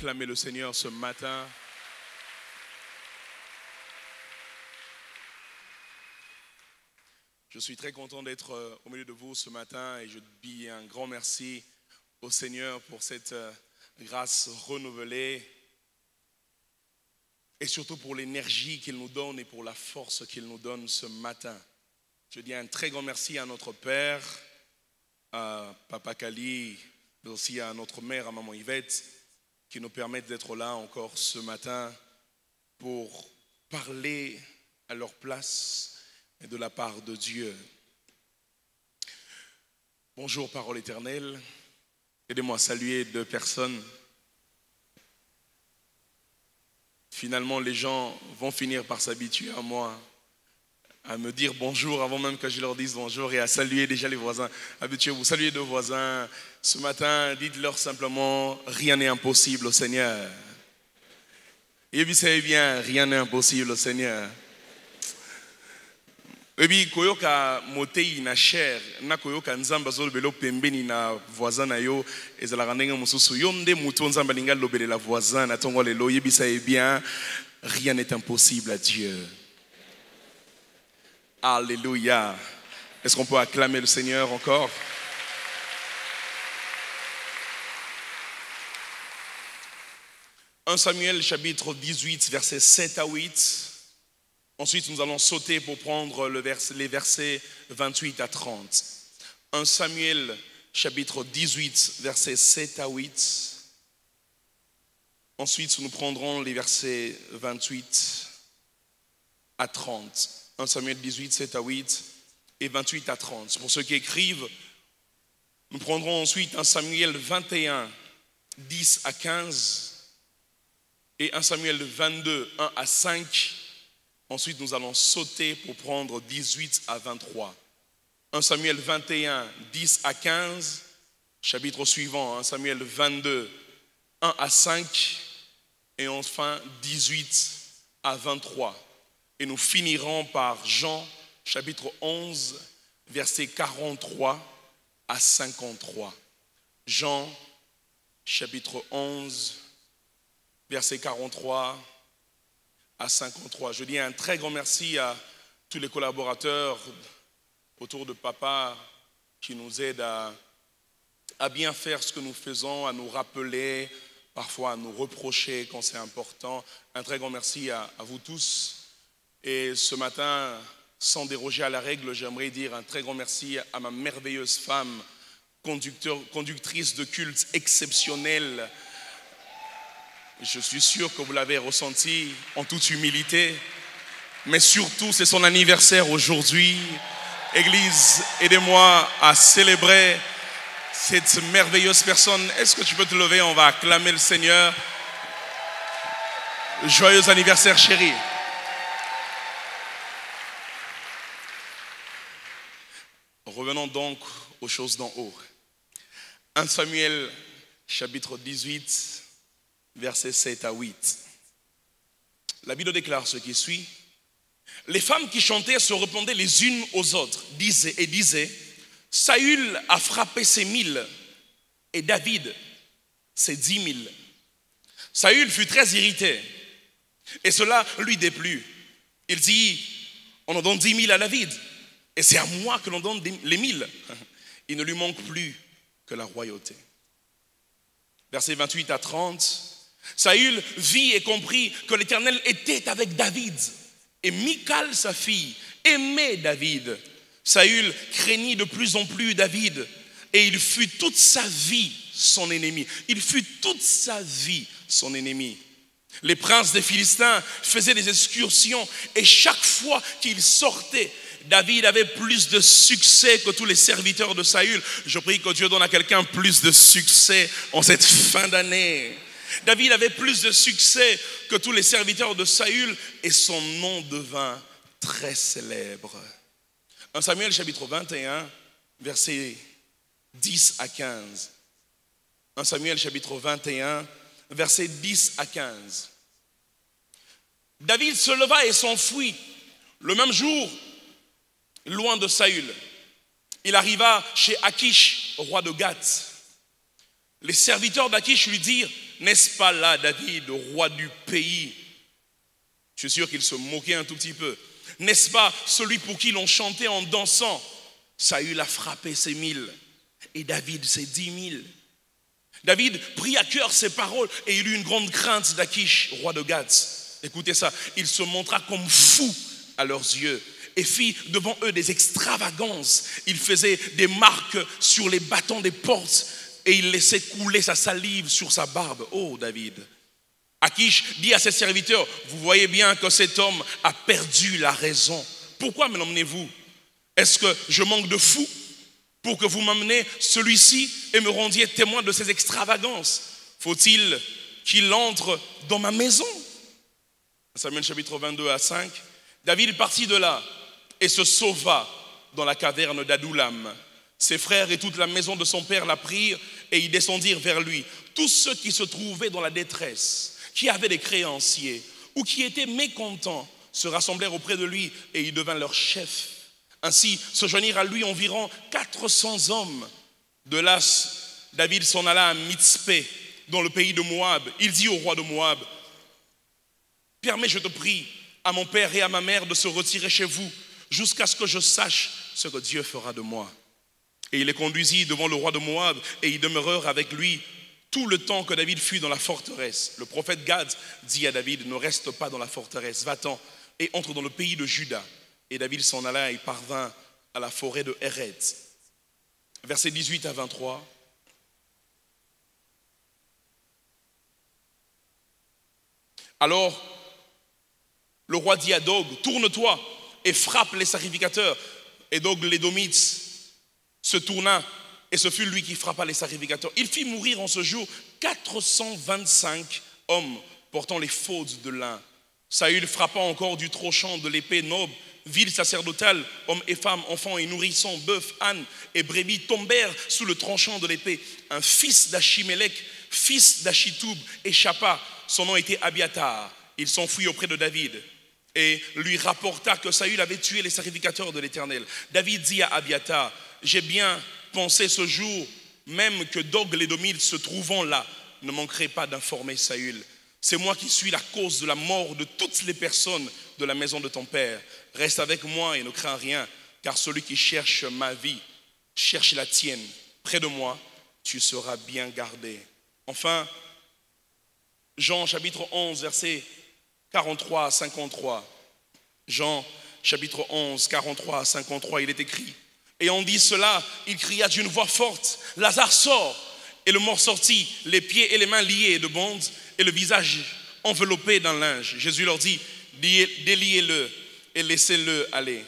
acclamer le Seigneur ce matin. Je suis très content d'être au milieu de vous ce matin et je dis un grand merci au Seigneur pour cette grâce renouvelée et surtout pour l'énergie qu'il nous donne et pour la force qu'il nous donne ce matin. Je dis un très grand merci à notre Père, à Papa Kali, mais aussi à notre mère, à Maman Yvette, qui nous permettent d'être là encore ce matin pour parler à leur place et de la part de Dieu. Bonjour parole éternelle, aidez-moi à saluer deux personnes. Finalement, les gens vont finir par s'habituer à moi, à me dire bonjour avant même que je leur dise bonjour et à saluer déjà les voisins. Habituez-vous, saluez deux voisins. Ce matin, dites-leur simplement, rien n'est impossible au Seigneur. Et vous savez bien, rien n'est impossible au Seigneur. Et puis, koyoka motei na cher, na koyoka nzamba zolo belo pembeni na voisin na yo, ezala kandenga mususu yonde mutu nzamba linga lobele la voisin na tongo lelo, yebi savez bien, rien n'est impossible à Dieu. Alléluia. Est-ce qu'on peut acclamer le Seigneur encore? « 1 Samuel chapitre 18 versets 7 à 8. Ensuite nous allons sauter pour prendre les versets 28 à 30. 1 Samuel chapitre 18 versets 7 à 8. Ensuite nous prendrons les versets 28 à 30. 1 Samuel 18, 7 à 8 et 28 à 30. Pour ceux qui écrivent, nous prendrons ensuite 1 Samuel 21, 10 à 15 et 1 Samuel 22, 1 à 5. Ensuite, nous allons sauter pour prendre 18 à 23. 1 Samuel 21, 10 à 15. Chapitre suivant, 1 Samuel 22, 1 à 5. Et enfin, 18 à 23. Et nous finirons par Jean, chapitre 11, versets 43 à 53. Jean, chapitre 11, versets 43 à 53. Je dis un très grand merci à tous les collaborateurs autour de Papa qui nous aident à bien faire ce que nous faisons, à nous rappeler, parfois à nous reprocher quand c'est important. Un très grand merci à vous tous. Et ce matin, sans déroger à la règle, j'aimerais dire un très grand merci à ma merveilleuse femme, conductrice de culte exceptionnelle. Je suis sûr que vous l'avez ressenti en toute humilité. Mais surtout, c'est son anniversaire aujourd'hui. Église, aidez-moi à célébrer cette merveilleuse personne. Est-ce que tu peux te lever? On va acclamer le Seigneur. Joyeux anniversaire, chérie. Revenons donc aux choses d'en haut. 1 Samuel chapitre 18, versets 7 à 8. La Bible déclare ce qui suit. Les femmes qui chantaient se répondaient les unes aux autres, disaient, Saül a frappé ses 1000 et David ses 10 000. Saül fut très irrité et cela lui déplut. Il dit, on en donne 10 000 à David. Et c'est à moi que l'on donne les 1000. Il ne lui manque plus que la royauté. Versets 28 à 30. Saül vit et comprit que l'Éternel était avec David. Et Michal, sa fille, aimait David. Saül craignit de plus en plus David. Et il fut toute sa vie son ennemi. Il fut toute sa vie son ennemi. Les princes des Philistins faisaient des excursions. Et chaque fois qu'ils sortaient, David avait plus de succès que tous les serviteurs de Saül. Je prie que Dieu donne à quelqu'un plus de succès en cette fin d'année. David avait plus de succès que tous les serviteurs de Saül et son nom devint très célèbre. 1 Samuel chapitre 21, versets 10 à 15. 1 Samuel chapitre 21, versets 10 à 15. David se leva et s'enfuit. Le même jour, loin de Saül, il arriva chez Akish, roi de Gath. les serviteurs d'Achish lui dirent, n'est-ce pas là David, roi du pays? Je suis sûr qu'il se moquait un tout petit peu. N'est-ce pas celui pour qui l'on chantait en dansant? Saül a frappé ses 1000 et David ses 10 000. David prit à cœur ces paroles et il eut une grande crainte d'Achish, roi de Gath. Écoutez ça, il se montra comme fou à leurs yeux et fit devant eux des extravagances. Il faisait des marques sur les battants des portes et il laissait couler sa salive sur sa barbe. Oh David! Achish dit à ses serviteurs, vous voyez bien que cet homme a perdu la raison. Pourquoi me l'emmenez-vous? Est-ce que je manque de fou pour que vous m'emmenez celui-ci et me rendiez témoin de ces extravagances? Faut-il qu'il entre dans ma maison? Samuel chapitre 22 à 5. David partit de là et se sauva dans la caverne d'Adoulam. Ses frères et toute la maison de son père la prirent et y descendirent vers lui. Tous ceux qui se trouvaient dans la détresse, qui avaient des créanciers ou qui étaient mécontents, se rassemblèrent auprès de lui et il devint leur chef. Ainsi se joignirent à lui environ 400 hommes. De là, David s'en alla à Mitzpé, dans le pays de Moab. Il dit au roi de Moab, permets, je te prie, à mon père et à ma mère de se retirer chez vous, jusqu'à ce que je sache ce que Dieu fera de moi. Et il les conduisit devant le roi de Moab, et ils demeurèrent avec lui tout le temps que David fut dans la forteresse. Le prophète Gad dit à David, ne reste pas dans la forteresse, va-t'en et entre dans le pays de Juda. Et David s'en alla et parvint à la forêt de Héret. Versets 18 à 23. Alors, le roi dit à Dog, tourne-toi et frappe les sacrificateurs. Et Dog l'édomite se tourna et ce fut lui qui frappa les sacrificateurs. Il fit mourir en ce jour 425 hommes portant les faudes de lin. Saül frappa encore du tranchant de l'épée noble, ville sacerdotale, hommes et femmes, enfants et nourrissons, bœufs, ânes et brebis tombèrent sous le tranchant de l'épée. Un fils d'Achimélec, fils d'Achitoub, échappa. Son nom était Abiatar. Il s'enfuit auprès de David et lui rapporta que Saül avait tué les sacrificateurs de l'Éternel. David dit à Abiatar, j'ai bien pensé ce jour même que Dog l'édomite se trouvant là ne manquerait pas d'informer Saül. C'est moi qui suis la cause de la mort de toutes les personnes de la maison de ton père. Reste avec moi et ne crains rien, car celui qui cherche ma vie cherche la tienne. Près de moi, tu seras bien gardé. Enfin, Jean chapitre 11, versets 43 à 53. Jean chapitre 11, 43 à 53, il est écrit. Et on dit cela, il cria d'une voix forte, Lazare sort. Et le mort sortit, les pieds et les mains liés de bandes et le visage enveloppé d'un linge. Jésus leur dit, déliez-le et laissez-le aller.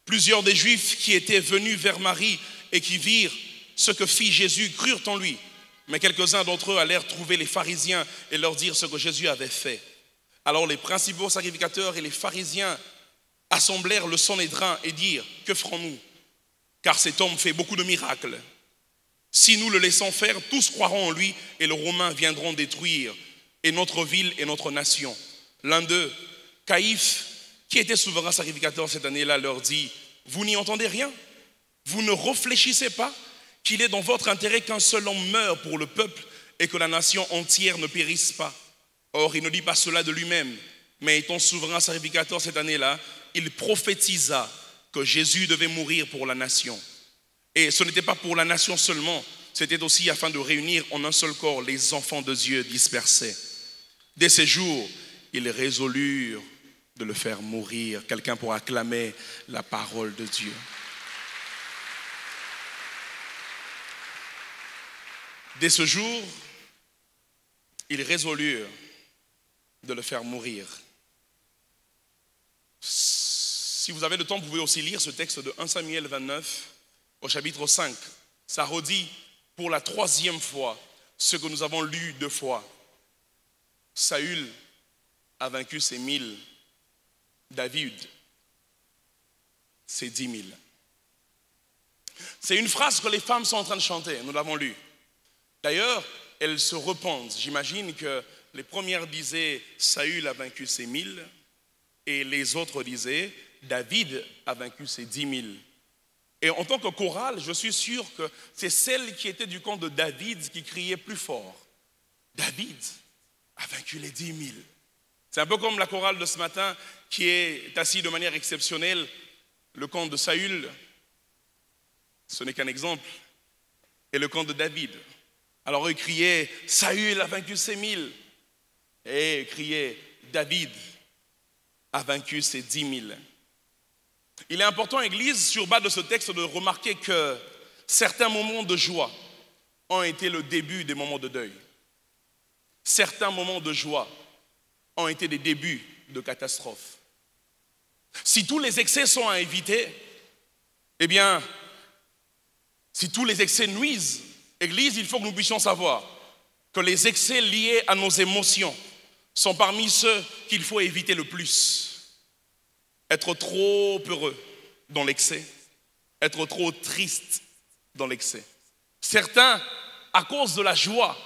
Plusieurs des Juifs qui étaient venus vers Marie et qui virent ce que fit Jésus crurent en lui. Mais quelques-uns d'entre eux allèrent trouver les pharisiens et leur dire ce que Jésus avait fait. Alors les principaux sacrificateurs et les pharisiens assemblèrent le Sanhédrin et dirent, que ferons-nous? Car cet homme fait beaucoup de miracles. Si nous le laissons faire, tous croiront en lui et les Romains viendront détruire et notre ville et notre nation. L'un d'eux, Caïphe, qui était souverain sacrificateur cette année-là, leur dit, vous n'y entendez rien? Vous ne réfléchissez pas qu'il est dans votre intérêt qu'un seul homme meure pour le peuple et que la nation entière ne périsse pas? Or, il ne dit pas cela de lui-même, mais étant souverain sacrificateur cette année-là, il prophétisa que Jésus devait mourir pour la nation. Et ce n'était pas pour la nation seulement, c'était aussi afin de réunir en un seul corps les enfants de Dieu dispersés. Dès ces jours, ils résolurent de le faire mourir. Quelqu'un pour acclamer la parole de Dieu. Dès ce jour, ils résolurent de le faire mourir. Si vous avez le temps, vous pouvez aussi lire ce texte de 1 Samuel 29 au chapitre 5. Ça redit pour la 3e fois ce que nous avons lu 2 fois. Saül a vaincu ses 1000, David ses 10 000. C'est une phrase que les femmes sont en train de chanter, nous l'avons lu. D'ailleurs, elles se repentent. J'imagine que les premières disaient Saül a vaincu ses 1000 et les autres disaient David a vaincu ses 10 000. Et en tant que chorale, je suis sûr que c'est celle qui était du camp de David qui criait plus fort. David a vaincu les 10 000. C'est un peu comme la chorale de ce matin qui est assise de manière exceptionnelle. Le camp de Saül, ce n'est qu'un exemple, et le camp de David. Alors eux criaient, Saül a vaincu ses 1000. Et criaient, David a vaincu ses 10 000. Il est important, Église, sur base de ce texte, de remarquer que certains moments de joie ont été le début des moments de deuil. Certains moments de joie ont été des débuts de catastrophe. Si tous les excès sont à éviter, eh bien, si tous les excès nuisent, Église, il faut que nous puissions savoir que les excès liés à nos émotions sont parmi ceux qu'il faut éviter le plus. Être trop heureux dans l'excès, être trop triste dans l'excès. Certains, à cause de la joie,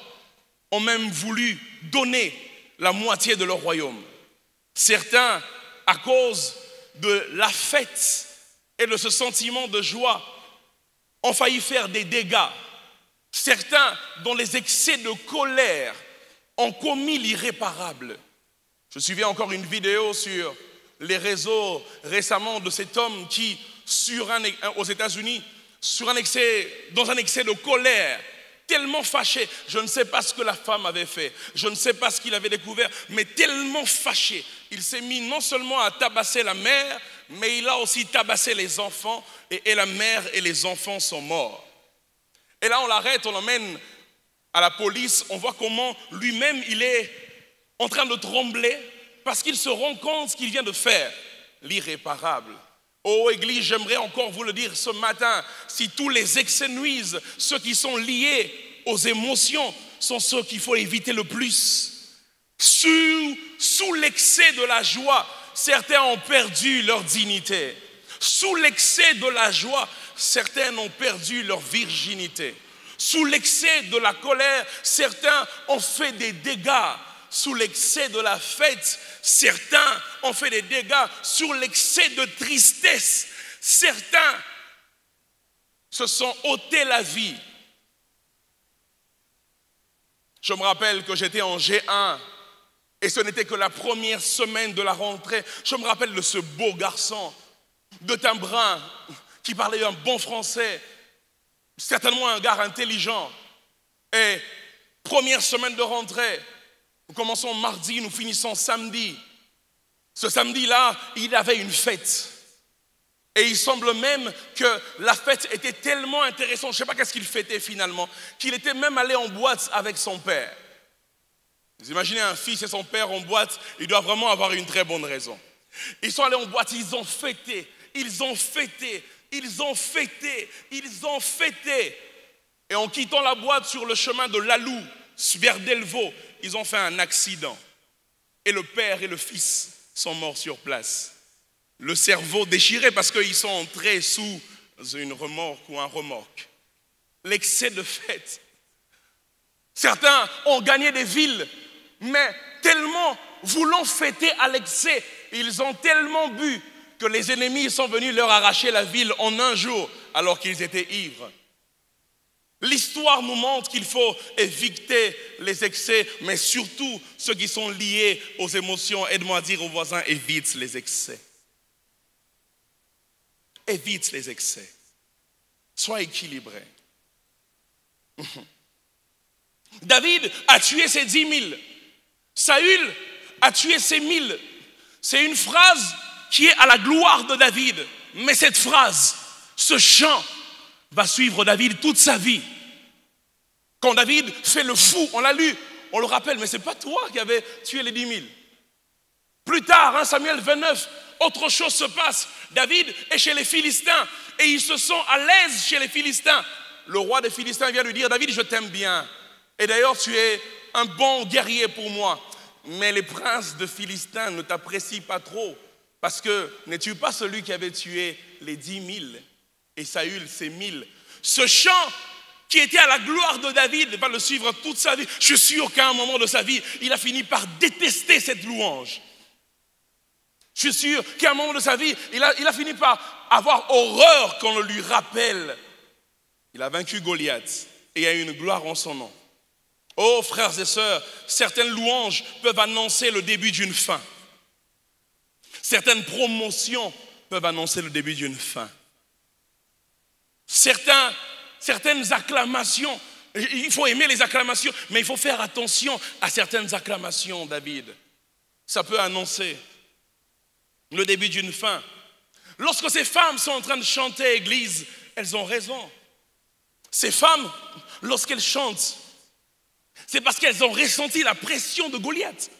ont même voulu donner la moitié de leur royaume. Certains, à cause de la fête et de ce sentiment de joie, ont failli faire des dégâts. Certains, dans les excès de colère, ont commis l'irréparable. Je suivais encore une vidéo sur les réseaux récemment de cet homme qui, aux États-Unis, dans un excès de colère, tellement fâché, je ne sais pas ce que la femme avait fait, je ne sais pas ce qu'il avait découvert, mais tellement fâché, il s'est mis non seulement à tabasser la mère, mais il a aussi tabassé les enfants, et la mère et les enfants sont morts. Et là on l'arrête, on l'emmène à la police, on voit comment lui-même il est en train de trembler, parce qu'il se rend compte ce qu'il vient de faire, l'irréparable. Oh Église, j'aimerais encore vous le dire ce matin, si tous les excès nuisent, ceux qui sont liés aux émotions sont ceux qu'il faut éviter le plus. Sous l'excès de la joie, certains ont perdu leur dignité. Sous l'excès de la joie, certains ont perdu leur virginité. Sous l'excès de la colère, certains ont fait des dégâts. Sous l'excès de la fête, certains ont fait des dégâts. Sur l'excès de tristesse, certains se sont ôtés la vie. Je me rappelle que j'étais en G1 et ce n'était que la première semaine de la rentrée. Je me rappelle de ce beau garçon de teint brun qui parlait un bon français, certainement un gars intelligent. Et première semaine de rentrée, nous commençons mardi, nous finissons samedi. Ce samedi-là, il avait une fête. Et il semble même que la fête était tellement intéressante, je ne sais pas qu'est-ce qu'il fêtait finalement, qu'il était même allé en boîte avec son père. Vous imaginez un fils et son père en boîte, il doit vraiment avoir une très bonne raison. Ils sont allés en boîte, ils ont fêté, ils ont fêté, ils ont fêté, ils ont fêté. Et en quittant la boîte sur le chemin de Lalou, vers Delvaux, ils ont fait un accident. Et le père et le fils sont morts sur place. Le cerveau déchiré parce qu'ils sont entrés sous une remorque ou un remorque. L'excès de fête. Certains ont gagné des villes, mais tellement voulant fêter à l'excès, ils ont tellement bu que les ennemis sont venus leur arracher la ville en un jour alors qu'ils étaient ivres. L'histoire nous montre qu'il faut éviter les excès, mais surtout ceux qui sont liés aux émotions. Aide-moi à dire aux voisins, évite les excès. Évite les excès. Sois équilibré. David a tué ses 10 000. Saül a tué ses 1000. C'est une phrase qui est à la gloire de David. Mais cette phrase, ce chant, va suivre David toute sa vie. Quand David fait le fou, on l'a lu, on le rappelle, mais ce n'est pas toi qui avais tué les 10 000. Plus tard, 1 Samuel 29, autre chose se passe. David est chez les Philistins et ils se sont à l'aise chez les Philistins. Le roi des Philistins vient lui dire, David, je t'aime bien. Et d'ailleurs, tu es un bon guerrier pour moi. Mais les princes de Philistins ne t'apprécient pas trop. Parce que n'es-tu pas celui qui avait tué les 10 000 et Saül ses 1000? Ce chant qui était à la gloire de David va le suivre toute sa vie. Je suis sûr qu'à un moment de sa vie, il a fini par détester cette louange. Je Je suis sûr qu'à un moment de sa vie, il a fini par avoir horreur quand on lui rappelle. Il a vaincu Goliath et il y a une gloire en son nom. Oh frères et sœurs, certaines louanges peuvent annoncer le début d'une fin. Certaines promotions peuvent annoncer le début d'une fin. Certaines acclamations, il faut aimer les acclamations, mais il faut faire attention à certaines acclamations, David. Ça peut annoncer le début d'une fin. Lorsque ces femmes sont en train de chanter à l'église, elles ont raison. Ces femmes, lorsqu'elles chantent, c'est parce qu'elles ont ressenti la pression de Goliath.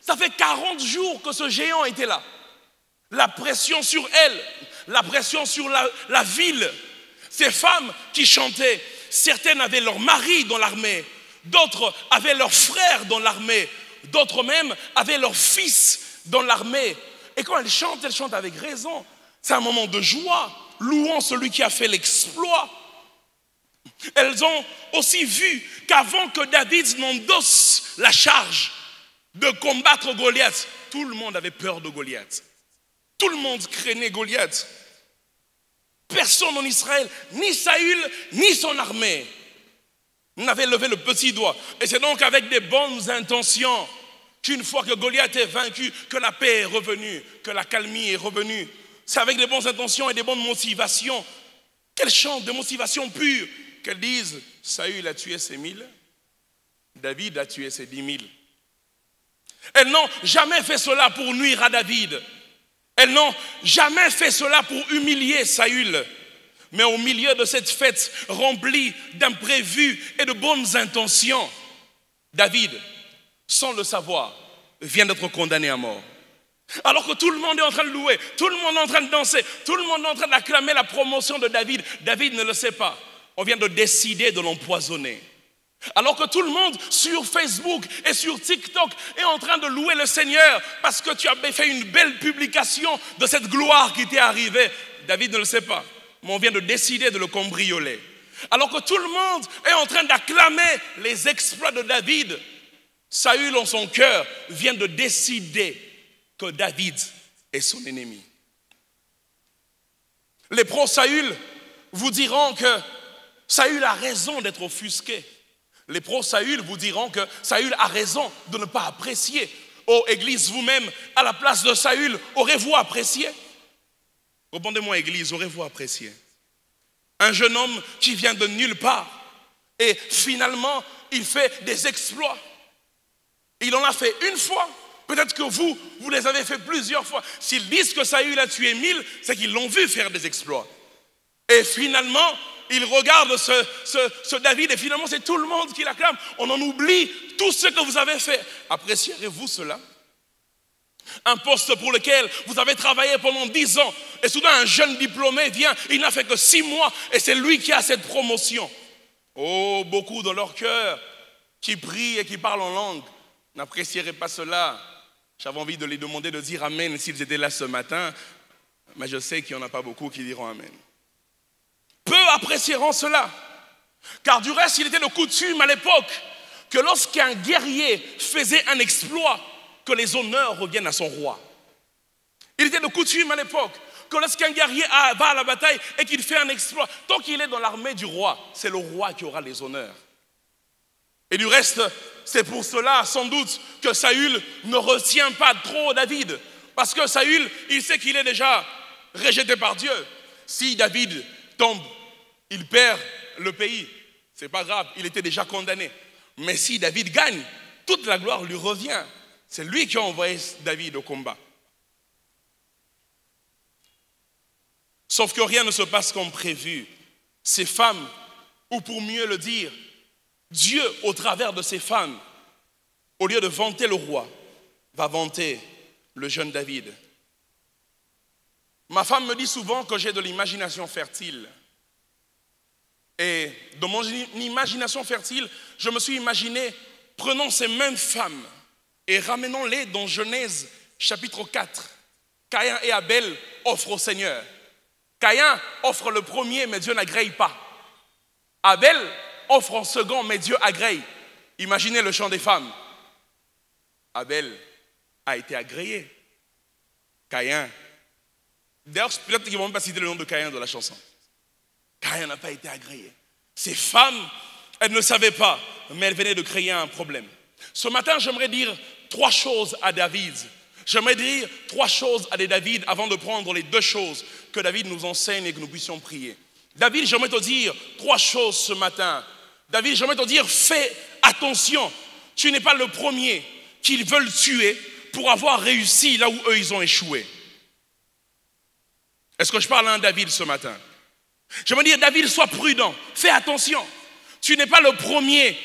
Ça fait 40 jours que ce géant était là. La pression sur elles, la pression sur la ville. Ces femmes qui chantaient, certaines avaient leur mari dans l'armée, d'autres avaient leurs frères dans l'armée, d'autres même avaient leurs fils dans l'armée. Et quand elles chantent avec raison. C'est un moment de joie, louant celui qui a fait l'exploit. Elles ont aussi vu qu'avant que David n'endosse la charge de combattre Goliath, tout le monde avait peur de Goliath. Tout le monde craignait Goliath. Personne en Israël, ni Saül, ni son armée, n'avait levé le petit doigt. Et c'est donc avec des bonnes intentions qu'une fois que Goliath est vaincu, que la paix est revenue, que la calmie est revenue. C'est avec des bonnes intentions et des bonnes motivations qu'elles chantent, des motivations pures, qu'elles disent, Saül a tué ses 1000, David a tué ses 10 000. Elles n'ont jamais fait cela pour nuire à David. Elles n'ont jamais fait cela pour humilier Saül. Mais au milieu de cette fête remplie d'imprévus et de bonnes intentions, David, sans le savoir, vient d'être condamné à mort. Alors que tout le monde est en train de louer, tout le monde est en train de danser, tout le monde est en train d'acclamer la promotion de David, David ne le sait pas. On vient de décider de l'empoisonner. Alors que tout le monde sur Facebook et sur TikTok est en train de louer le Seigneur parce que tu as fait une belle publication de cette gloire qui t'est arrivée, David ne le sait pas. Mais on vient de décider de le cambrioler. Alors que tout le monde est en train d'acclamer les exploits de David, Saül en son cœur vient de décider que David est son ennemi. Les pro-Saül vous diront que Saül a raison d'être offusqué. Les pro-Saül vous diront que Saül a raison de ne pas apprécier. Oh, Église, vous-même, à la place de Saül, aurez-vous apprécié? Répondez-moi, Église, aurez-vous apprécié? Un jeune homme qui vient de nulle part et finalement, il fait des exploits. Il en a fait une fois. Peut-être que vous les avez fait plusieurs fois. S'ils disent que Saül a tué 1000, c'est qu'ils l'ont vu faire des exploits. Et finalement, ils regardent ce David et finalement, c'est tout le monde qui l'acclame. On en oublie tout ce que vous avez fait. Apprécierez-vous cela? Un poste pour lequel vous avez travaillé pendant 10 ans et soudain un jeune diplômé vient, il n'a fait que 6 mois et c'est lui qui a cette promotion. Oh, beaucoup dans leur cœur qui prient et qui parlent en langue n'apprécieraient pas cela. J'avais envie de les demander de dire Amen s'ils étaient là ce matin, mais je sais qu'il n'y en a pas beaucoup qui diront Amen. Peu apprécieront cela, car du reste, il était de coutume à l'époque que lorsqu'un guerrier faisait un exploit, que les honneurs reviennent à son roi. Il était de coutume à l'époque que lorsqu'un guerrier va à la bataille et qu'il fait un exploit, tant qu'il est dans l'armée du roi, c'est le roi qui aura les honneurs. Et du reste, c'est pour cela, sans doute, que Saül ne retient pas trop David. Parce que Saül, il sait qu'il est déjà rejeté par Dieu. Si David tombe, il perd le pays. C'est pas grave, il était déjà condamné. Mais si David gagne, toute la gloire lui revient. C'est lui qui a envoyé David au combat. Sauf que rien ne se passe comme prévu. Ces femmes, ou pour mieux le dire, Dieu, au travers de ces femmes, au lieu de vanter le roi, va vanter le jeune David. Ma femme me dit souvent que j'ai de l'imagination fertile. Et dans mon imagination fertile, je me suis imaginé prenant ces mêmes femmes et ramenons-les dans Genèse chapitre 4. Caïn et Abel offrent au Seigneur. Caïn offre le premier, mais Dieu n'agrée pas. Abel offre en second, mais Dieu agrée. Imaginez le chant des femmes. Abel a été agréé. Caïn. D'ailleurs, peut-être qu'ils ne vont même pas citer le nom de Caïn dans la chanson. Caïn n'a pas été agréé. Ces femmes, elles ne savaient pas, mais elles venaient de créer un problème. Ce matin, j'aimerais dire 3 choses à David. J'aimerais dire 3 choses à David avant de prendre les 2 choses que David nous enseigne et que nous puissions prier. David, j'aimerais te dire 3 choses ce matin. David, j'aimerais te dire, fais attention. Tu n'es pas le premier qu'ils veulent tuer pour avoir réussi là où eux, ils ont échoué. Est-ce que je parle à un David ce matin? J'aimerais dire, David, sois prudent. Fais attention. Tu n'es pas le premier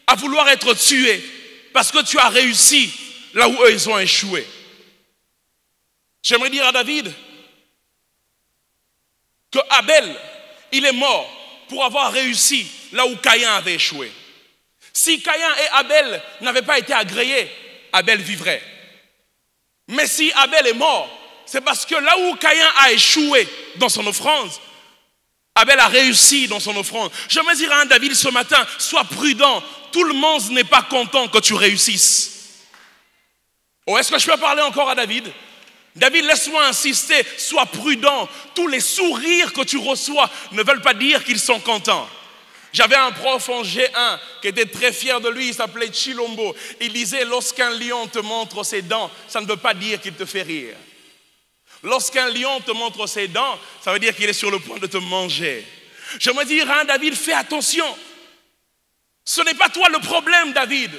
à vouloir être tué parce que tu as réussi là où eux, ils ont échoué. J'aimerais dire à David que Abel, il est mort pour avoir réussi là où Caïn avait échoué. Si Caïn et Abel n'avaient pas été agréés, Abel vivrait. Mais si Abel est mort, c'est parce que là où Caïn a échoué dans son offrande, Abel a réussi dans son offrande. Je veux dire à un David ce matin, sois prudent. Tout le monde n'est pas content que tu réussisses. Oh, est-ce que je peux parler encore à David? David, laisse-moi insister, sois prudent. Tous les sourires que tu reçois ne veulent pas dire qu'ils sont contents. J'avais un prof en G1 qui était très fier de lui, il s'appelait Chilombo. Il disait, lorsqu'un lion te montre ses dents, ça ne veut pas dire qu'il te fait rire. Lorsqu'un lion te montre ses dents, ça veut dire qu'il est sur le point de te manger. Je me dis, hein, David, fais attention. Ce n'est pas toi le problème, David.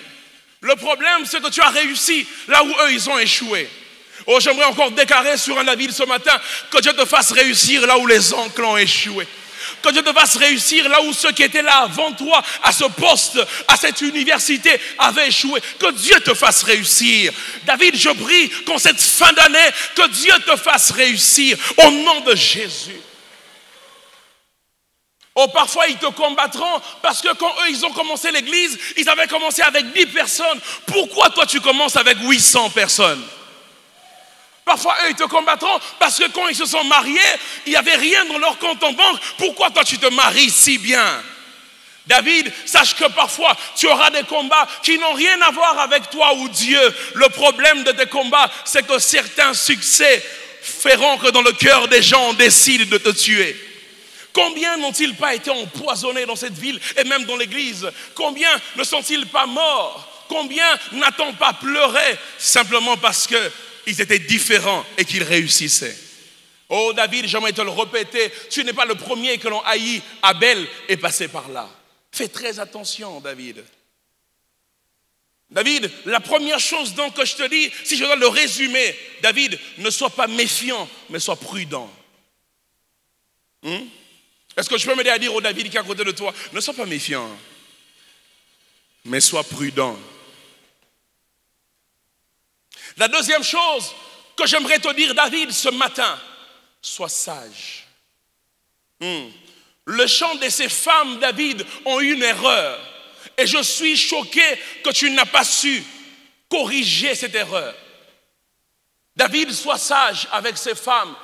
Le problème, c'est que tu as réussi là où eux, ils ont échoué. Oh, j'aimerais encore déclarer sur un David ce matin que Dieu te fasse réussir là où les oncles ont échoué. Que Dieu te fasse réussir là où ceux qui étaient là avant toi, à ce poste, à cette université, avaient échoué. Que Dieu te fasse réussir. David, je prie qu'en cette fin d'année, que Dieu te fasse réussir au nom de Jésus. Oh, parfois ils te combattront parce que quand eux ils ont commencé l'église, ils avaient commencé avec 10 personnes. Pourquoi toi tu commences avec 800 personnes? Parfois, eux, ils te combattront parce que quand ils se sont mariés, il n'y avait rien dans leur compte en banque. Pourquoi toi, tu te maries si bien? David, sache que parfois, tu auras des combats qui n'ont rien à voir avec toi ou Dieu. Le problème de tes combats, c'est que certains succès feront que dans le cœur des gens, on décide de te tuer. Combien n'ont-ils pas été empoisonnés dans cette ville et même dans l'église? Combien ne sont-ils pas morts? Combien n'a-t-on pas pleuré simplement parce que ils étaient différents et qu'ils réussissaient? Oh David, j'aimerais te le répéter, tu n'es pas le premier que l'on haït. Abel est passé par là. Fais très attention, David. David, la première chose donc que je te dis, si je dois le résumer, David, ne sois pas méfiant, mais sois prudent. Est-ce que je peux m'aider à dire au David qui est à côté de toi, ne sois pas méfiant, mais sois prudent. La deuxième chose que j'aimerais te dire, David, ce matin, sois sage. Le chant de ces femmes, David, ont eu une erreur. Et je suis choqué que tu n'as pas su corriger cette erreur. David, sois sage avec ces femmes.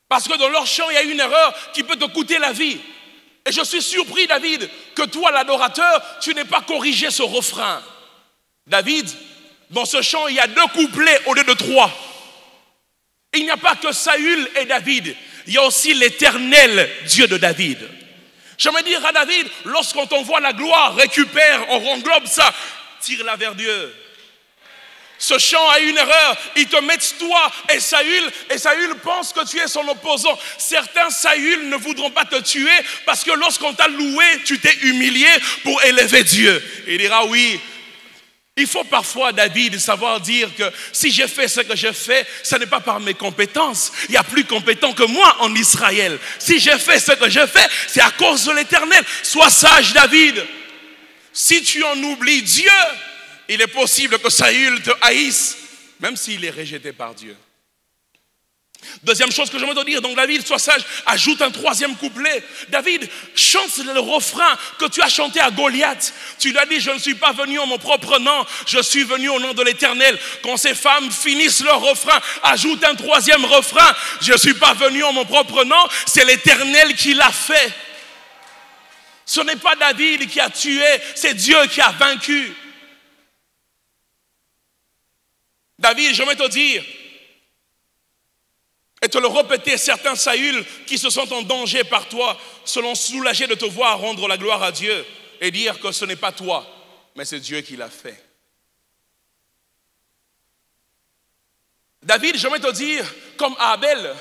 Parce que dans leur chant, il y a une erreur qui peut te coûter la vie. Et je suis surpris, David, que toi, l'adorateur, tu n'aies pas corrigé ce refrain. David, dans ce chant, il y a 2 couplets au lieu de 3. Il n'y a pas que Saül et David. Il y a aussi l'Éternel Dieu de David. Je me dire à David, lorsqu'on t'envoie la gloire, récupère, on englobe ça, tire-la vers Dieu. Ce chant a une erreur, ils te mettent toi et Saül pense que tu es son opposant. Certains Saül ne voudront pas te tuer parce que lorsqu'on t'a loué, tu t'es humilié pour élever Dieu. Il dira oui. Il faut parfois, David, savoir dire que si j'ai fait ce que j'ai fait, ce n'est pas par mes compétences. Il y a plus compétent que moi en Israël. Si j'ai fait ce que j'ai fait, c'est à cause de l'Éternel. Sois sage, David. Si tu en oublies Dieu, il est possible que Saül te haïsse, même s'il est rejeté par Dieu. Deuxième chose que je veux te dire, donc David, sois sage, ajoute un 3e couplet. David, chante le refrain que tu as chanté à Goliath. Tu lui as dit, je ne suis pas venu en mon propre nom, je suis venu au nom de l'Éternel. Quand ces femmes finissent leur refrain, ajoute un 3e refrain. Je ne suis pas venu en mon propre nom, c'est l'Éternel qui l'a fait. Ce n'est pas David qui a tué, c'est Dieu qui a vaincu. David, je vais te dire, Et te le répéter, certains Saül qui se sentent en danger par toi seront soulagés de te voir rendre la gloire à Dieu et dire que ce n'est pas toi, mais c'est Dieu qui l'a fait. David, j'aimerais te dire, comme Abel,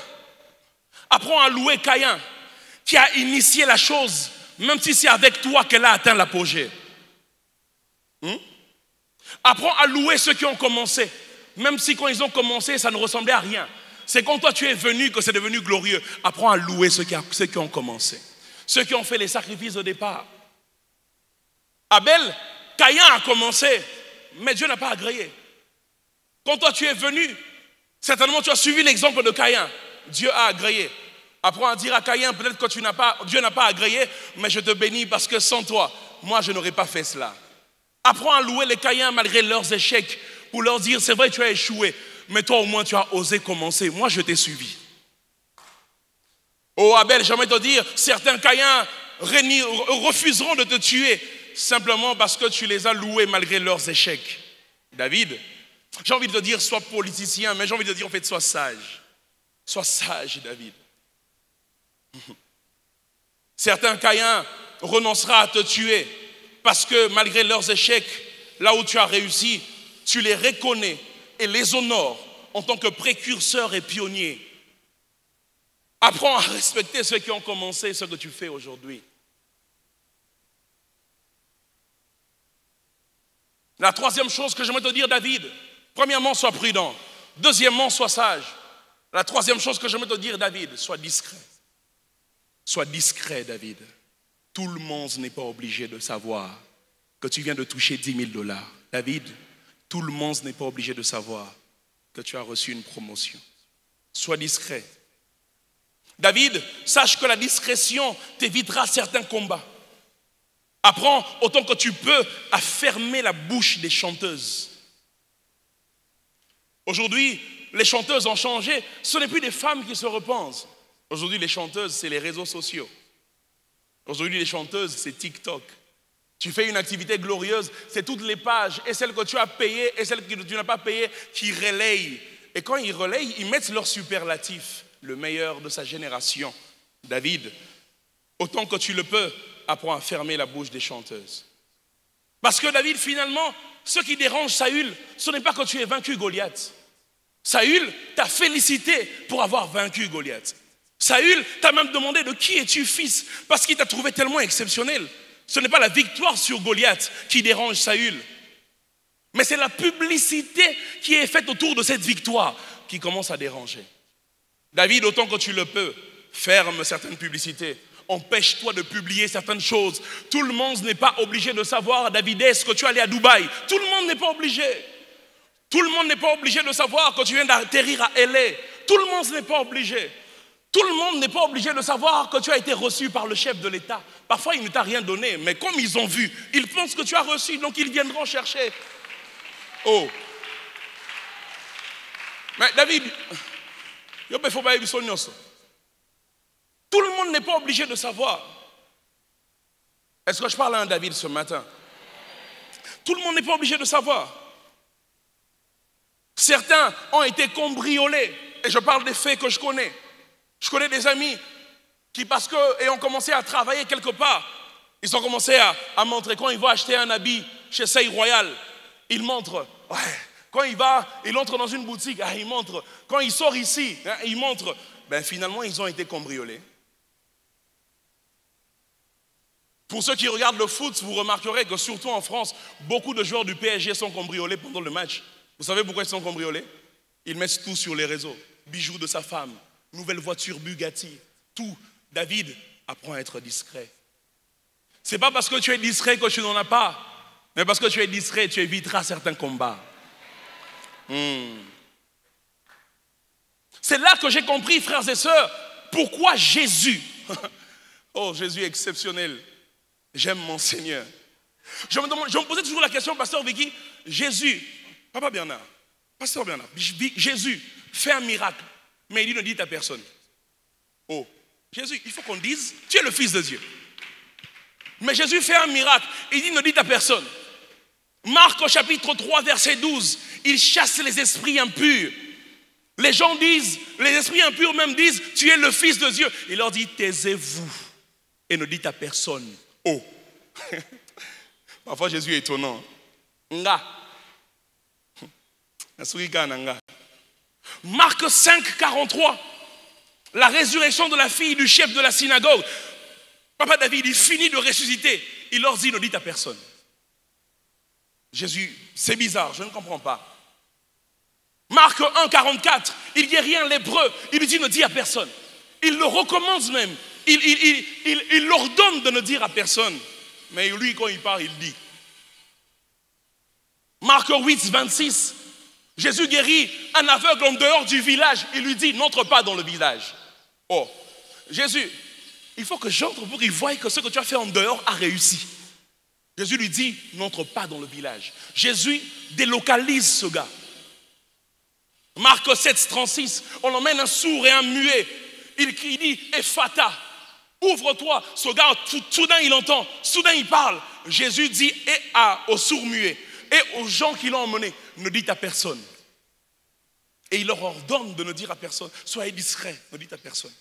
apprends à louer Caïn, qui a initié la chose, même si c'est avec toi qu'elle a atteint l'apogée. Apprends à louer ceux qui ont commencé, même si quand ils ont commencé, ça ne ressemblait à rien. C'est quand toi tu es venu que c'est devenu glorieux. Apprends à louer ceux qui ont commencé, ceux qui ont fait les sacrifices au départ. Abel, Caïn a commencé, mais Dieu n'a pas agréé. Quand toi tu es venu, certainement tu as suivi l'exemple de Caïn. Dieu a agréé. Apprends à dire à Caïn, peut-être que Dieu n'a pas agréé, mais je te bénis parce que sans toi, moi je n'aurais pas fait cela. Apprends à louer les Caïns malgré leurs échecs, pour leur dire, c'est vrai tu as échoué, mais toi au moins tu as osé commencer, moi je t'ai suivi. Oh Abel, j'aimerais te dire, certains Caïns refuseront de te tuer, simplement parce que tu les as loués malgré leurs échecs. David, j'ai envie de te dire, sois politicien, mais j'ai envie de te dire, en fait, sois sage. Sois sage, David. Certains Caïns renonceront à te tuer parce que malgré leurs échecs, là où tu as réussi, tu les reconnais et les honores en tant que précurseurs et pionniers. Apprends à respecter ceux qui ont commencé ce que tu fais aujourd'hui. La troisième chose que j'aimerais te dire, David, premièrement, sois prudent. Deuxièmement, sois sage. La troisième chose que j'aimerais te dire, David, sois discret. Sois discret, David. Tout le monde n'est pas obligé de savoir que tu viens de toucher $10,000. David, tout le monde n'est pas obligé de savoir que tu as reçu une promotion. Sois discret. David, sache que la discrétion t'évitera certains combats. Apprends autant que tu peux à fermer la bouche des chanteuses. Aujourd'hui, les chanteuses ont changé. Ce n'est plus des femmes qui se repentent. Aujourd'hui, les chanteuses, c'est les réseaux sociaux. Aujourd'hui, les chanteuses, c'est TikTok. Tu fais une activité glorieuse, c'est toutes les pages, et celles que tu as payées, et celles que tu n'as pas payées, qui relayent. Et quand ils relayent, ils mettent leur superlatif, le meilleur de sa génération. David, autant que tu le peux, apprends à fermer la bouche des chanteuses. Parce que David, finalement, ce qui dérange Saül, ce n'est pas que tu aies vaincu Goliath. Saül t'a félicité pour avoir vaincu Goliath. Saül t'a même demandé de qui es-tu fils, parce qu'il t'a trouvé tellement exceptionnel. Ce n'est pas la victoire sur Goliath qui dérange Saül, mais c'est la publicité qui est faite autour de cette victoire qui commence à déranger. David, autant que tu le peux, ferme certaines publicités. Empêche-toi de publier certaines choses. Tout le monde n'est pas obligé de savoir, David, est-ce que tu es allé à Dubaï? Tout le monde n'est pas obligé. Tout le monde n'est pas obligé de savoir que tu viens d'atterrir à LA. Tout le monde n'est pas obligé. Tout le monde n'est pas obligé de savoir que tu as été reçu par le chef de l'État. Parfois, il ne t'a rien donné, mais comme ils ont vu, ils pensent que tu as reçu, donc ils viendront chercher. Oh. Mais David, tout le monde n'est pas obligé de savoir. Est-ce que je parle à un David ce matin? Tout le monde n'est pas obligé de savoir. Certains ont été cambriolés, et je parle des faits que je connais. Je connais des amis qui, parce qu'ayant commencé à travailler quelque part, ils ont commencé à montrer. Quand ils vont acheter un habit chez Seille Royal, ils montrent. Ouais. Quand il entre dans une boutique, il montre. Quand il sort ici, il montre. Ben, finalement, ils ont été cambriolés. Pour ceux qui regardent le foot, vous remarquerez que surtout en France, beaucoup de joueurs du PSG sont cambriolés pendant le match. Vous savez pourquoi ils sont cambriolés? Ils mettent tout sur les réseaux. Bijoux de sa femme, nouvelle voiture Bugatti, tout. David, apprends à être discret. C'est pas parce que tu es discret que tu n'en as pas, mais parce que tu es discret, tu éviteras certains combats. C'est là que j'ai compris, frères et sœurs, pourquoi Jésus, oh Jésus est exceptionnel, j'aime mon Seigneur. Je me posais toujours la question, pasteur Vicky, Jésus, Papa Bernard, pasteur Bernard, Jésus fait un miracle, mais il dit ne dites à personne. Oh, Jésus, il faut qu'on dise, tu es le Fils de Dieu. Mais Jésus fait un miracle, il dit ne dites à personne. Marc au chapitre 3 verset 12, il chasse les esprits impurs. Les gens disent, les esprits impurs même disent, tu es le Fils de Dieu. Il leur dit, taisez-vous et ne dites à personne. Oh. Parfois Jésus est étonnant. Nga. Marc 5, 43. La résurrection de la fille du chef de la synagogue. Papa David, il finit de ressusciter. Il leur dit, ne dites à personne. Jésus, c'est bizarre, je ne comprends pas. Marc 1, 44, il guérit un lépreux. Il lui dit, ne dis à personne. Il le recommence même. Il l'ordonne de ne dire à personne. Mais lui, quand il parle, il dit. Marc 8, 26. Jésus guérit un aveugle en dehors du village. Il lui dit, n'entre pas dans le village. Oh, Jésus, il faut que j'entre pour qu'il voie que ce que tu as fait en dehors a réussi. Jésus lui dit, n'entre pas dans le village. Jésus délocalise ce gars. Marc 7, 36, on emmène un sourd et un muet. Il dit, Ephata, ouvre-toi. Ce gars, soudain il entend, soudain il parle. Jésus dit au sourd muet et aux gens qui l'ont emmené, ne dites à personne. Et il leur ordonne de ne dire à personne, soyez discrets, ne dites à personne.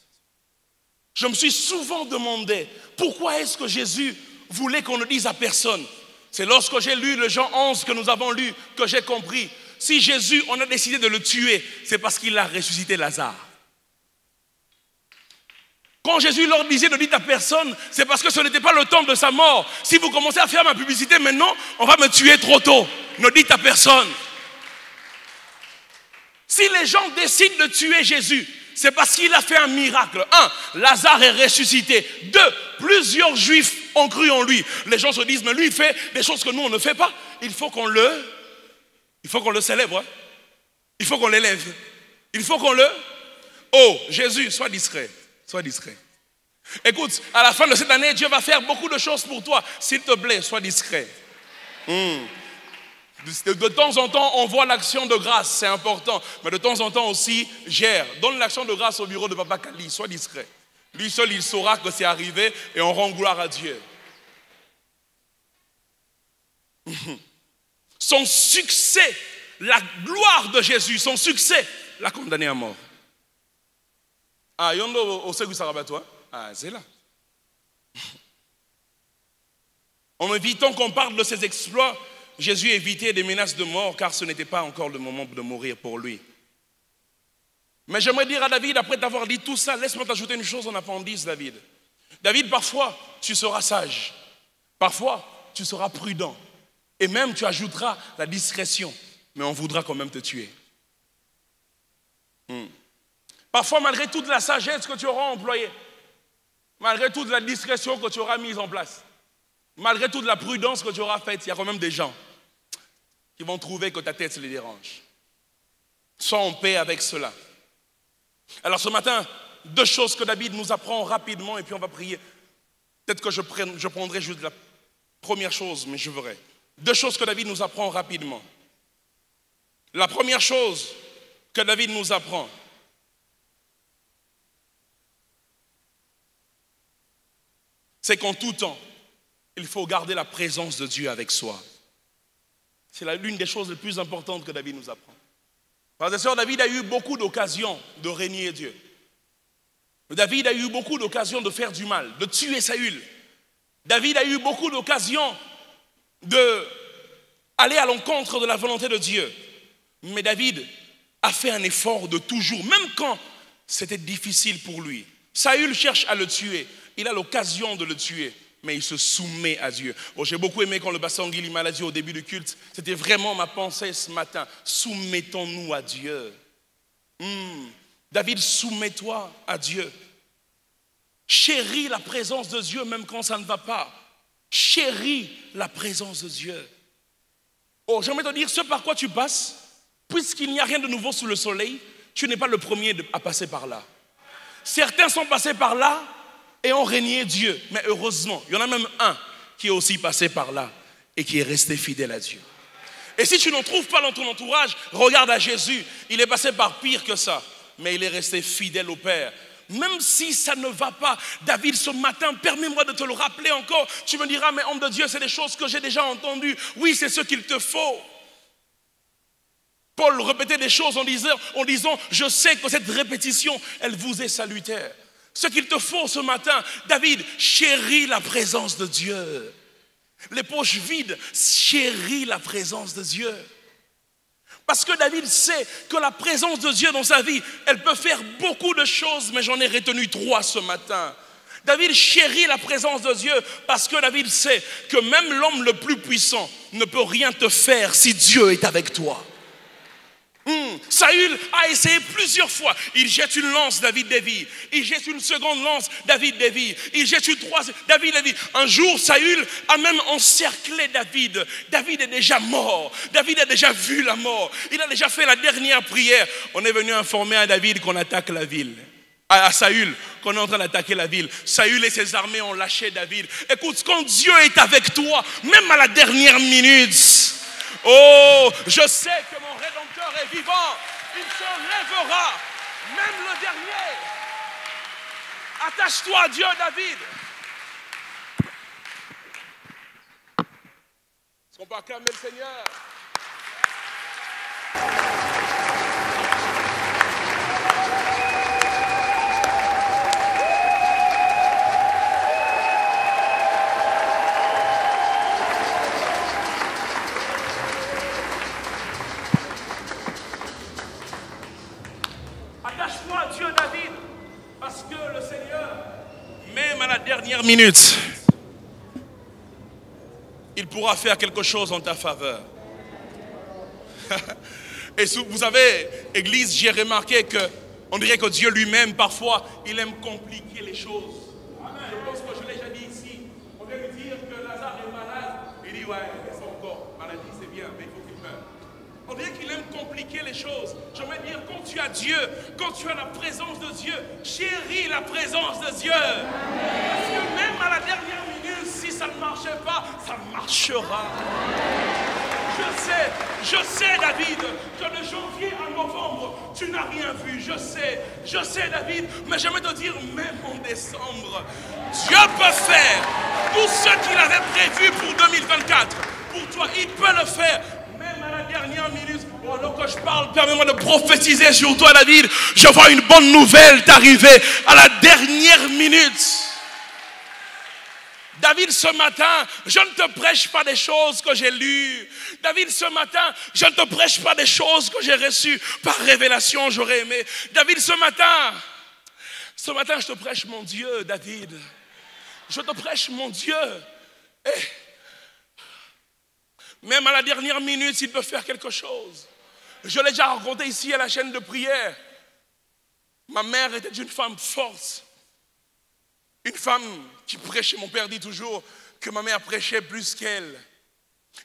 Je me suis souvent demandé, pourquoi est-ce que Jésus voulait qu'on ne dise à personne? C'est lorsque j'ai lu le Jean 11 que nous avons lu, que j'ai compris. Si Jésus, on a décidé de le tuer, c'est parce qu'il a ressuscité Lazare. Quand Jésus leur disait ne dites à personne, c'est parce que ce n'était pas le temps de sa mort. Si vous commencez à faire ma publicité maintenant, on va me tuer trop tôt. Ne dites à personne. Si les gens décident de tuer Jésus, c'est parce qu'il a fait un miracle. 1, Lazare est ressuscité. 2, plusieurs Juifs ont cru en lui. Les gens se disent, mais lui il fait des choses que nous on ne fait pas. Il faut qu'on le célèbre. Hein? Il faut qu'on l'élève. Il faut qu'on le... Oh, Jésus, sois discret. Sois discret. Écoute, à la fin de cette année, Dieu va faire beaucoup de choses pour toi. S'il te plaît, sois discret. De temps en temps, on voit l'action de grâce, c'est important. Mais de temps en temps aussi, gère. Donne l'action de grâce au bureau de Papa Kali, sois discret. Lui seul, il saura que c'est arrivé et on rend gloire à Dieu. Son succès, la gloire de Jésus, son succès, l'a condamné à mort. Ah, yondo au Ségou Sarabato, ah, c'est là. En évitant qu'on parle de ses exploits, Jésus évitait des menaces de mort car ce n'était pas encore le moment de mourir pour lui. Mais j'aimerais dire à David, après t'avoir dit tout ça, laisse-moi t'ajouter une chose en appendice, David. David, parfois, tu seras sage. Parfois, tu seras prudent. Et même, tu ajouteras la discrétion. Mais on voudra quand même te tuer. Parfois, malgré toute la sagesse que tu auras employée, malgré toute la discrétion que tu auras mise en place, malgré toute la prudence que tu auras faite, il y a quand même des gens qui vont trouver que ta tête les dérange. Sois en paix avec cela. Alors ce matin, 2 choses que David nous apprend rapidement et puis on va prier. Peut-être que je prendrai juste la première chose, mais je verrai. 2 choses que David nous apprend rapidement. La première chose que David nous apprend, c'est qu'en tout temps, il faut garder la présence de Dieu avec soi. C'est l'une des choses les plus importantes que David nous apprend. Frères et sœurs, David a eu beaucoup d'occasions de régner Dieu. David a eu beaucoup d'occasions de faire du mal, de tuer Saül. David a eu beaucoup d'occasions d'aller à l'encontre de la volonté de Dieu. Mais David a fait un effort de toujours, même quand c'était difficile pour lui. Saül cherche à le tuer. Il a l'occasion de le tuer, mais il se soumet à Dieu. Oh, j'ai beaucoup aimé quand le pasteur Guy m'a dit au début du culte, c'était vraiment ma pensée ce matin. Soumettons-nous à Dieu. David, soumets-toi à Dieu. Chéris la présence de Dieu même quand ça ne va pas. Chéris la présence de Dieu. Oh, j'aimerais te dire, ce par quoi tu passes, puisqu'il n'y a rien de nouveau sous le soleil, tu n'es pas le premier à passer par là. Certains sont passés par là et ont régné Dieu. Mais heureusement, il y en a même un qui est aussi passé par là et qui est resté fidèle à Dieu. Et si tu n'en trouves pas dans ton entourage, regarde à Jésus. Il est passé par pire que ça, mais il est resté fidèle au Père. Même si ça ne va pas, David, ce matin, permets-moi de te le rappeler encore. Tu me diras, mais homme de Dieu, c'est des choses que j'ai déjà entendues. Oui, c'est ce qu'il te faut. Paul répétait des choses en disant, je sais que cette répétition, elle vous est salutaire. Ce qu'il te faut ce matin, David, chéris la présence de Dieu. Les poches vides, chéris la présence de Dieu. Parce que David sait que la présence de Dieu dans sa vie, elle peut faire beaucoup de choses, mais j'en ai retenu 3 ce matin. David chérit la présence de Dieu parce que David sait que même l'homme le plus puissant ne peut rien te faire si Dieu est avec toi. Saül a essayé plusieurs fois. Il jette une lance, David dévie. Il jette une seconde lance, David dévie. Il jette une troisième, David dévie. Un jour, Saül a même encerclé David. David est déjà mort. David a déjà vu la mort. Il a déjà fait la dernière prière. On est venu informer à David qu'on attaque la ville. À Saül, qu'on est en train d'attaquer la ville. Saül et ses armées ont lâché David. Écoute, quand Dieu est avec toi, même à la dernière minute, oh, je sais que mon Rédempteur est vivant. Il se lèvera, même le dernier. Attache-toi à Dieu, David. Est-ce qu'on peut acclamer le Seigneur? Attache-toi à Dieu, David, parce que le Seigneur, même à la dernière minute, il pourra faire quelque chose en ta faveur. Et vous savez, Église, j'ai remarqué qu'on dirait que Dieu lui-même, parfois, il aime compliquer les choses. Je pense que je l'ai déjà dit ici. On vient lui dire que Lazare est malade. Il dit, ouais, c'est encore maladie, c'est bien, mais il faut qu'il meure. On dirait qu'il aime compliquer les choses. Je veux dire, quand tu as Dieu, quand tu as la présence de Dieu, chéris la présence de Dieu. Parce que même à la dernière minute, si ça ne marchait pas, ça marchera. Je sais, David, que de janvier à novembre, tu n'as rien vu. Je sais, David, mais j'aimerais te dire, même en décembre, Dieu peut faire tout ce qu'il avait prévu pour 2024. Pour toi, il peut le faire. Même à la dernière minute, alors que je parle, permets-moi de prophétiser sur toi, David. Je vois une bonne nouvelle t'arriver à la dernière minute. David, ce matin, je ne te prêche pas des choses que j'ai lues. David, ce matin, je ne te prêche pas des choses que j'ai reçues par révélation, j'aurais aimé. David, ce matin, je te prêche mon Dieu, David. Je te prêche mon Dieu. Et même à la dernière minute, il peut faire quelque chose. Je l'ai déjà raconté ici à la chaîne de prière. Ma mère était une femme forte. Une femme qui prêchait, mon père dit toujours que ma mère prêchait plus qu'elle,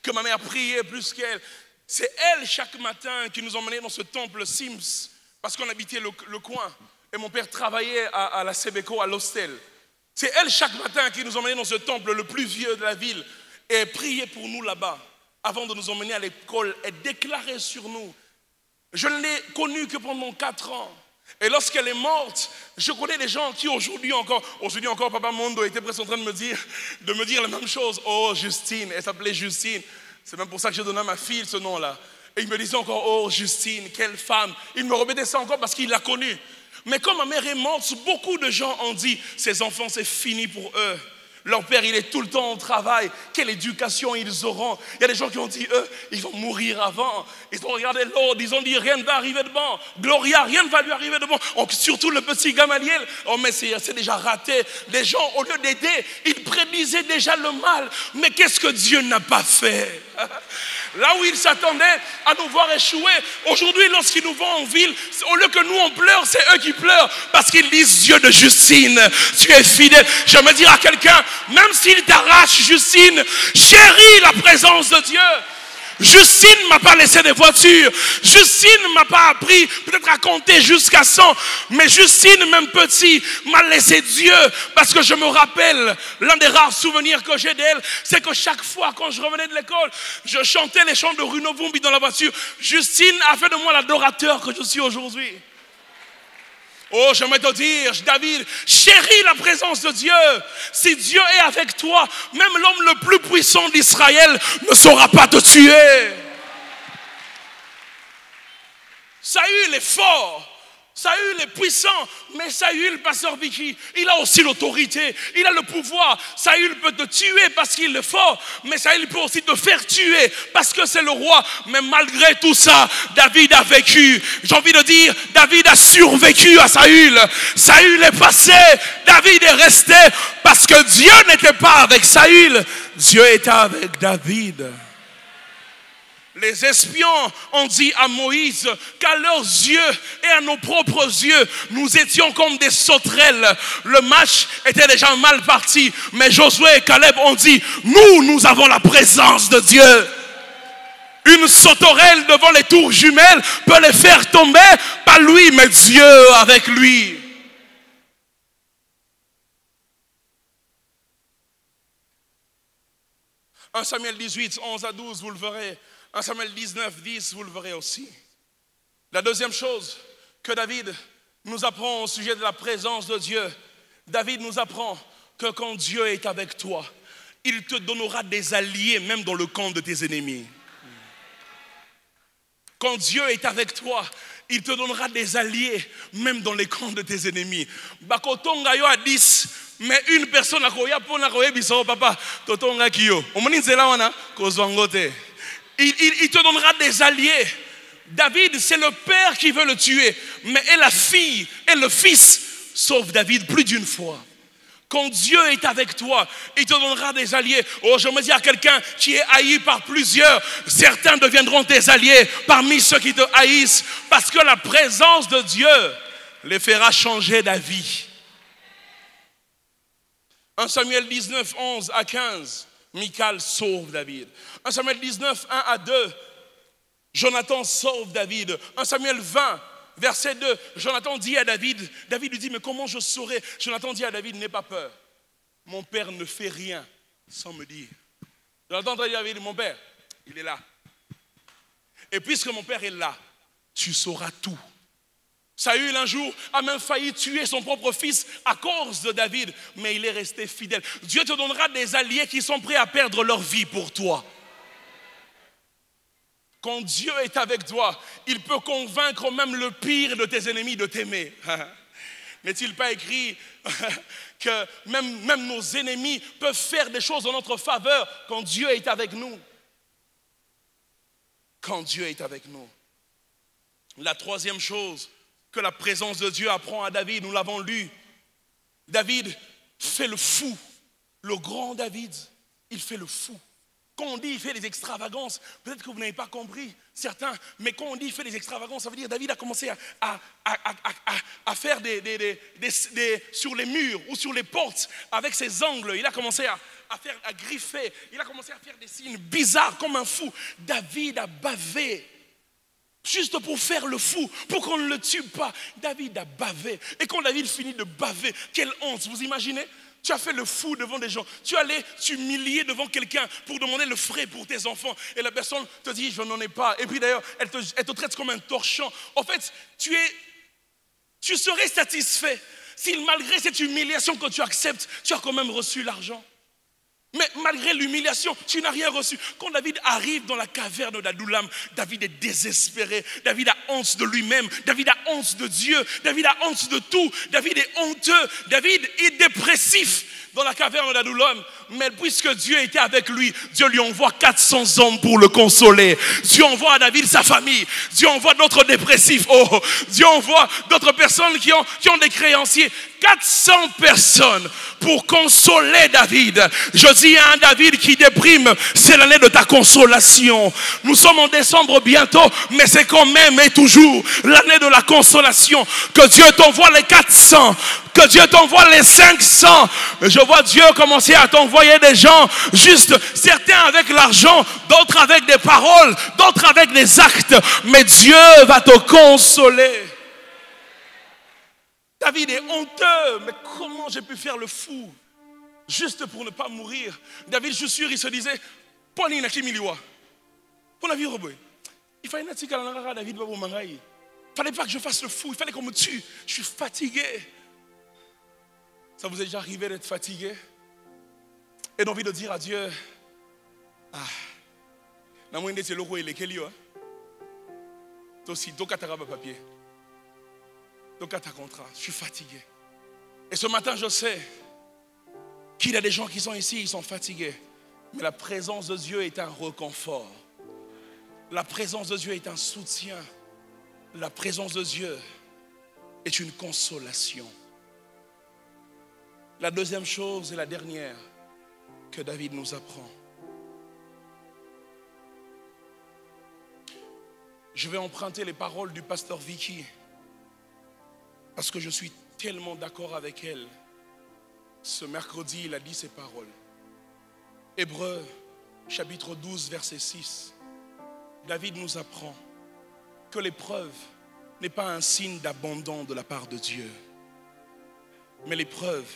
que ma mère priait plus qu'elle. C'est elle chaque matin qui nous emmenait dans ce temple Sims, parce qu'on habitait le coin. Et mon père travaillait à la Sébeco, à l'hostel. C'est elle chaque matin qui nous emmenait dans ce temple le plus vieux de la ville et priait pour nous là-bas, avant de nous emmener à l'école et déclarer sur nous. Je ne l'ai connue que pendant 4 ans. Et lorsqu'elle est morte, je connais des gens qui aujourd'hui encore, Papa Mondo était presque en train de me dire la même chose. Oh, Justine, elle s'appelait Justine. C'est même pour ça que j'ai donné à ma fille ce nom-là. Et il me disait encore, oh, Justine, quelle femme. Il me répétait ça encore parce qu'il l'a connue. Mais quand ma mère est morte, beaucoup de gens ont dit, ces enfants, c'est fini pour eux. Leur père, il est tout le temps au travail. Quelle éducation ils auront? Il y a des gens qui ont dit, eux, ils vont mourir avant. Ils ont regardé l'autre, ils ont dit, rien ne va arriver de bon. Gloria, rien ne va lui arriver de bon. Surtout le petit Gamaliel. Oh, mais c'est déjà raté. Les gens, au lieu d'aider, ils prédisaient déjà le mal. Mais qu'est-ce que Dieu n'a pas fait? Là où ils s'attendaient à nous voir échouer, aujourd'hui, lorsqu'ils nous voient en ville, au lieu que nous on pleure, c'est eux qui pleurent. Parce qu'ils disent, Dieu de Justine, tu es fidèle. J'aimerais dire à quelqu'un, même s'il t'arrache, Justine, chéris la présence de Dieu. Justine ne m'a pas laissé des voitures. Justine ne m'a pas appris peut-être à compter jusqu'à 100. Mais Justine, même petit, m'a laissé Dieu. Parce que je me rappelle, l'un des rares souvenirs que j'ai d'elle, c'est que chaque fois quand je revenais de l'école, je chantais les chants de Bruno Vumbi dans la voiture. Justine a fait de moi l'adorateur que je suis aujourd'hui. Oh, j'aimerais te dire, David, chéris la présence de Dieu. Si Dieu est avec toi, même l'homme le plus puissant d'Israël ne saura pas te tuer. Saül est fort. Saül est puissant, mais Saül, pasteur Vicky, il a aussi l'autorité, il a le pouvoir. Saül peut te tuer parce qu'il est fort, mais Saül peut aussi te faire tuer parce que c'est le roi. Mais malgré tout ça, David a vécu. J'ai envie de dire, David a survécu à Saül. Saül est passé, David est resté parce que Dieu n'était pas avec Saül, Dieu était avec David. Les espions ont dit à Moïse qu'à leurs yeux et à nos propres yeux, nous étions comme des sauterelles. Le match était déjà mal parti. Mais Josué et Caleb ont dit, nous avons la présence de Dieu. Une sauterelle devant les tours jumelles peut les faire tomber, pas lui, mais Dieu avec lui. En Samuel 18, 11 à 12, vous le verrez. 1 Samuel 19, 10, vous le verrez aussi. La deuxième chose que David nous apprend au sujet de la présence de Dieu, David nous apprend que quand Dieu est avec toi, il te donnera des alliés même dans le camp de tes ennemis. Quand Dieu est avec toi, il te donnera des alliés même dans les camps de tes ennemis. Bakotonga yo a 10, mais une personne a koya pona koye biso papa totonga kiyo. Omoni nzela wana kozwangote. Il te donnera des alliés. David, c'est le père qui veut le tuer. Mais et la fille et le fils sauvent David plus d'une fois. Quand Dieu est avec toi, il te donnera des alliés. Oh, je me dis à quelqu'un qui est haï par plusieurs, certains deviendront tes alliés parmi ceux qui te haïssent. Parce que la présence de Dieu les fera changer d'avis. 1 Samuel 19, 11 à 15. Michal sauve David. 1 Samuel 19, 1 à 2, Jonathan sauve David. 1 Samuel 20, verset 2, Jonathan dit à David, David lui dit, mais comment je saurai? Jonathan dit à David, n'aie pas peur. Mon père ne fait rien sans me dire. Jonathan dit à David, mon père, il est là. Et puisque mon père est là, tu sauras tout. Saül un jour a même failli tuer son propre fils à cause de David, mais il est resté fidèle. Dieu te donnera des alliés qui sont prêts à perdre leur vie pour toi. Quand Dieu est avec toi, il peut convaincre même le pire de tes ennemis de t'aimer. N'est-il pas écrit que même nos ennemis peuvent faire des choses en notre faveur quand Dieu est avec nous? Quand Dieu est avec nous. La troisième chose que la présence de Dieu apprend à David, nous l'avons lu. David fait le fou. Le grand David, il fait le fou. Quand on dit il fait des extravagances, peut-être que vous n'avez pas compris, certains, mais quand on dit il fait des extravagances, ça veut dire David a commencé à faire sur les murs ou sur les portes avec ses ongles. Il a commencé à griffer, il a commencé à faire des signes bizarres comme un fou. David a bavé. Juste pour faire le fou, pour qu'on ne le tue pas. David a bavé. Et quand David finit de baver, quelle honte, vous imaginez? Tu as fait le fou devant des gens. Tu allais t'humilier devant quelqu'un pour demander le frais pour tes enfants. Et la personne te dit, je n'en ai pas. Et puis d'ailleurs, elle te traite comme un torchon. En fait, tu serais satisfait si malgré cette humiliation que tu acceptes, tu as quand même reçu l'argent. Mais malgré l'humiliation, tu n'as rien reçu. Quand David arrive dans la caverne d'Adullam, David est désespéré. David a honte de lui-même. David a honte de Dieu. David a honte de tout. David est honteux. David est dépressif dans la caverne d'Adullam. Mais puisque Dieu était avec lui, Dieu lui envoie 400 hommes pour le consoler. Dieu envoie à David sa famille. Dieu envoie d'autres dépressifs. Oh, Dieu envoie d'autres personnes qui ont des créanciers. 400 personnes pour consoler David. Je dis à un David qui déprime, c'est l'année de ta consolation. Nous sommes en décembre bientôt, mais c'est quand même et toujours l'année de la consolation. Que Dieu t'envoie les 400, que Dieu t'envoie les 500. Je vois Dieu commencer à t'envoyer des gens, juste certains avec l'argent, d'autres avec des paroles, d'autres avec des actes. Mais Dieu va te consoler. David est honteux, mais comment j'ai pu faire le fou juste pour ne pas mourir? David, je suis sûr, il se disait, il fallait pas que je fasse le fou, il fallait qu'on me tue. Je suis fatigué. Ça vous est déjà arrivé d'être fatigué et d'envie de dire à Dieu, Toi aussi, donc à ta robe à papier. Donc à ta contrat. Je suis fatigué. Et ce matin, je sais qu'il y a des gens qui sont ici, ils sont fatigués. Mais la présence de Dieu est un réconfort. La présence de Dieu est un soutien. La présence de Dieu est une consolation. La deuxième chose et la dernière que David nous apprend. Je vais emprunter les paroles du pasteur Vicky parce que je suis tellement d'accord avec elle. Ce mercredi, il a dit ces paroles. Hébreux, chapitre 12, verset 6. David nous apprend que l'épreuve n'est pas un signe d'abandon de la part de Dieu, mais l'épreuve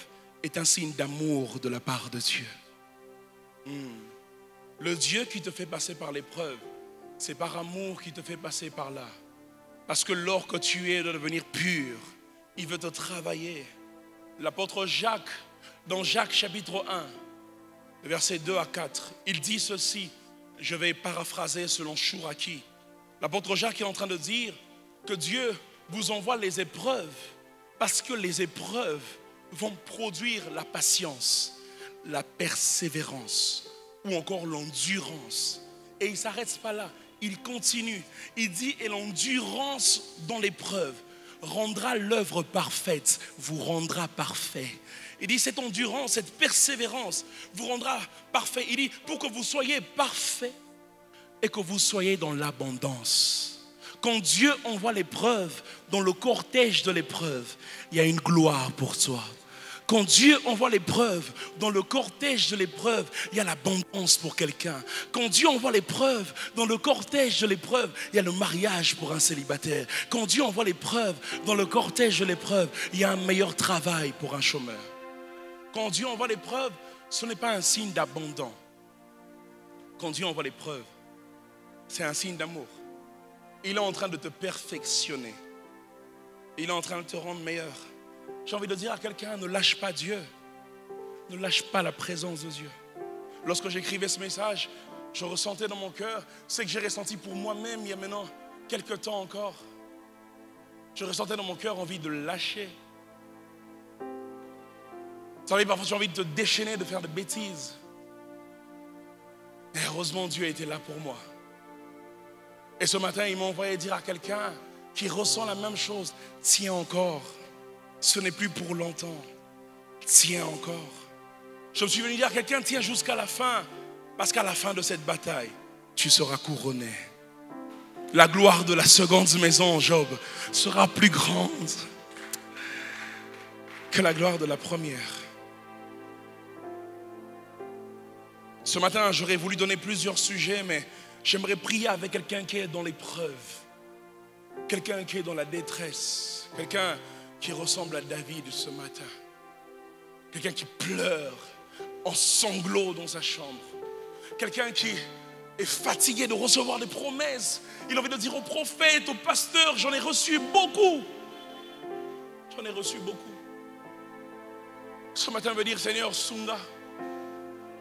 est un signe d'amour de la part de Dieu. Le Dieu qui te fait passer par l'épreuve, c'est par amour qu'il te fait passer par là. Parce que l'or que tu es de devenir pur, il veut te travailler. L'apôtre Jacques, dans Jacques chapitre 1, versets 2 à 4, il dit ceci, je vais paraphraser selon Chouraki. L'apôtre Jacques est en train de dire que Dieu vous envoie les épreuves parce que les épreuves vont produire la patience, la persévérance ou encore l'endurance. Et il ne s'arrête pas là, il continue. Il dit, et l'endurance dans l'épreuve rendra l'œuvre parfaite, vous rendra parfait. Il dit, cette endurance, cette persévérance vous rendra parfait. Il dit, pour que vous soyez parfait et que vous soyez dans l'abondance. Quand Dieu envoie l'épreuve, dans le cortège de l'épreuve, il y a une gloire pour toi. Quand Dieu envoie l'épreuve, dans le cortège de l'épreuve, il y a l'abondance pour quelqu'un. Quand Dieu envoie l'épreuve, dans le cortège de l'épreuve, il y a le mariage pour un célibataire. Quand Dieu envoie l'épreuve, dans le cortège de l'épreuve, il y a un meilleur travail pour un chômeur. Quand Dieu envoie l'épreuve, ce n'est pas un signe d'abandon. Quand Dieu envoie l'épreuve, c'est un signe d'amour. Il est en train de te perfectionner. Il est en train de te rendre meilleur. J'ai envie de dire à quelqu'un, ne lâche pas Dieu. Ne lâche pas la présence de Dieu. Lorsque j'écrivais ce message, je ressentais dans mon cœur ce que j'ai ressenti pour moi-même il y a maintenant quelques temps encore. Je ressentais dans mon cœur envie de lâcher. Vous savez, parfois j'ai envie de te déchaîner, de faire des bêtises. Mais heureusement, Dieu était là pour moi. Et ce matin, il m'a envoyé dire à quelqu'un qui ressent la même chose, tiens encore. Ce n'est plus pour longtemps. Tiens encore. Je me suis venu dire à quelqu'un, tiens jusqu'à la fin. Parce qu'à la fin de cette bataille, tu seras couronné. La gloire de la seconde maison, Job, sera plus grande que la gloire de la première. Ce matin, j'aurais voulu donner plusieurs sujets, mais j'aimerais prier avec quelqu'un qui est dans l'épreuve. Quelqu'un qui est dans la détresse. Quelqu'un qui ressemble à David ce matin. Quelqu'un qui pleure en sanglots dans sa chambre. Quelqu'un qui est fatigué de recevoir des promesses. Il a envie de dire aux prophètes, aux pasteurs, j'en ai reçu beaucoup. J'en ai reçu beaucoup. Ce matin, il veut dire, Seigneur, Sunda,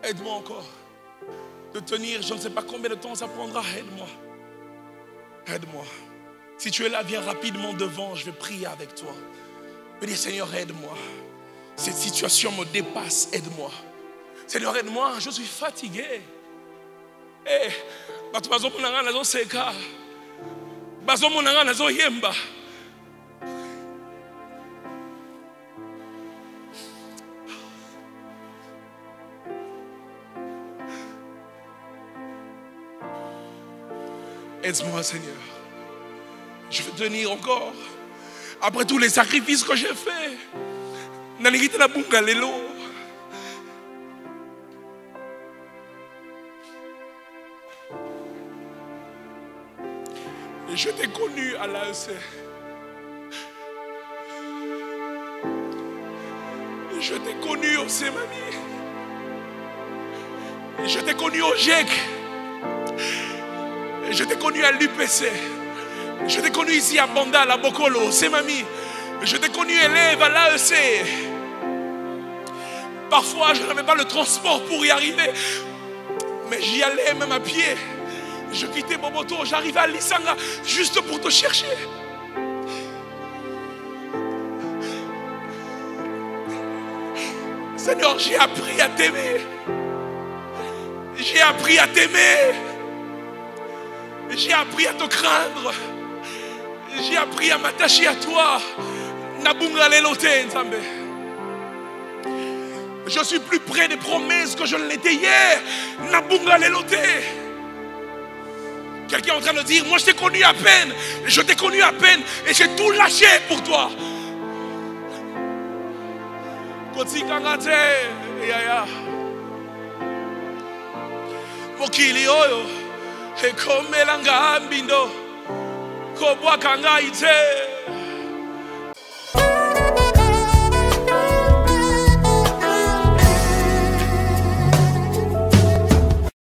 aide-moi encore. De tenir, je ne sais pas combien de temps ça prendra, aide-moi. Aide-moi. Si tu es là, viens rapidement devant, je vais prier avec toi. Je vais dire, Seigneur, aide-moi. Cette situation me dépasse, aide-moi. Seigneur, aide-moi, je suis fatigué. Eh, bazo monanga nazo seka. Bazo monanga nazo yemba. Aide-moi, Seigneur. Je veux tenir encore. Après tous les sacrifices que j'ai faits. Nanigite na bunga lelo. Et je t'ai connu à l'AEC. Je t'ai connu au Semami. Je t'ai connu au GEC. Je t'ai connu à l'UPC. Je t'ai connu ici à Banda, à Bokolo, au Semami. Je t'ai connu élève à l'AEC. Parfois, je n'avais pas le transport pour y arriver. Mais j'y allais même à pied. Je quittais Boboto, j'arrivais à Lisanga juste pour te chercher. Seigneur, j'ai appris à t'aimer. J'ai appris à t'aimer. J'ai appris à te craindre. J'ai appris à m'attacher à toi. Je suis plus près des promesses que je ne l'étais hier. Quelqu'un est en train de dire, moi je t'ai connu à peine. Je t'ai connu à peine et j'ai tout lâché pour toi. Mokili oyo ekomela ngambindo kobwaka ngai te.